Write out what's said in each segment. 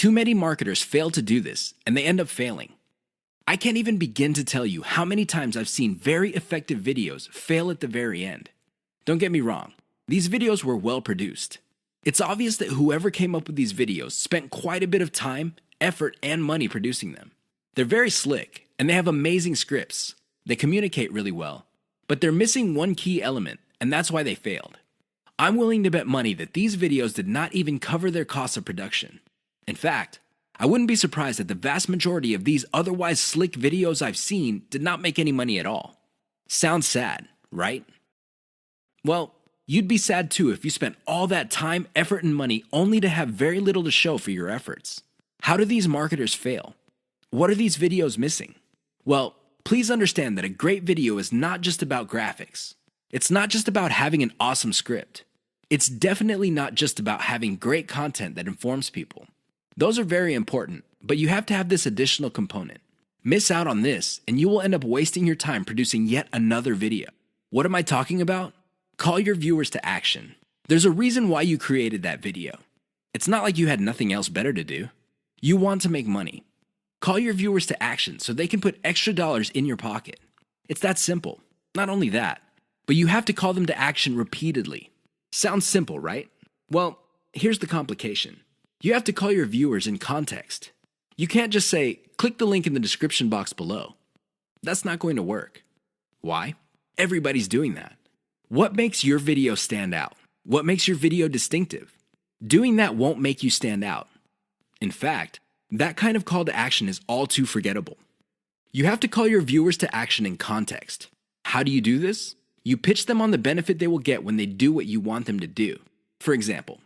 Too many marketers fail to do this, and they end up failing. I can't even begin to tell you how many times I've seen very effective videos fail at the very end. Don't get me wrong, these videos were well produced. It's obvious that whoever came up with these videos spent quite a bit of time, effort, and money producing them. They're very slick, and they have amazing scripts. They communicate really well, but they're missing one key element, and that's why they failed. I'm willing to bet money that these videos did not even cover their costs of production. In fact, I wouldn't be surprised that the vast majority of these otherwise slick videos I've seen did not make any money at all. Sounds sad, right? Well, you'd be sad too if you spent all that time, effort, and money only to have very little to show for your efforts. How do these marketers fail? What are these videos missing? Well, please understand that a great video is not just about graphics. It's not just about having an awesome script. It's definitely not just about having great content that informs people. Those are very important, but you have to have this additional component. Miss out on this, and you will end up wasting your time producing yet another video. What am I talking about? Call your viewers to action. There's a reason why you created that video. It's not like you had nothing else better to do. You want to make money. Call your viewers to action so they can put extra dollars in your pocket. It's that simple. Not only that, but you have to call them to action repeatedly. Sounds simple, right? Well, here's the complication. You have to call your viewers in context. You can't just say, click the link in the description box below. That's not going to work. Why? Everybody's doing that. What makes your video stand out? What makes your video distinctive? Doing that won't make you stand out. In fact, that kind of call to action is all too forgettable. You have to call your viewers to action in context. How do you do this? You pitch them on the benefit they will get when they do what you want them to do. For example,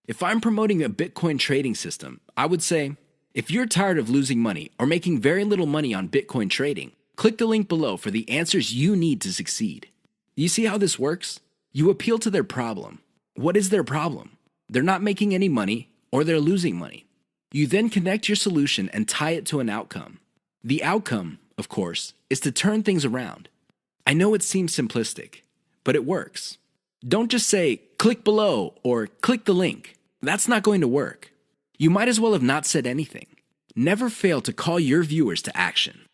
if I'm promoting a Bitcoin trading system, I would say, if you're tired of losing money or making very little money on Bitcoin trading, click the link below for the answers you need to succeed. You see how this works? You appeal to their problem. What is their problem? They're not making any money or they're losing money. You then connect your solution and tie it to an outcome. The outcome, of course, is to turn things around. I know it seems simplistic, but it works. Don't just say, click below or click the link. That's not going to work. You might as well have not said anything. Never fail to call your viewers to action.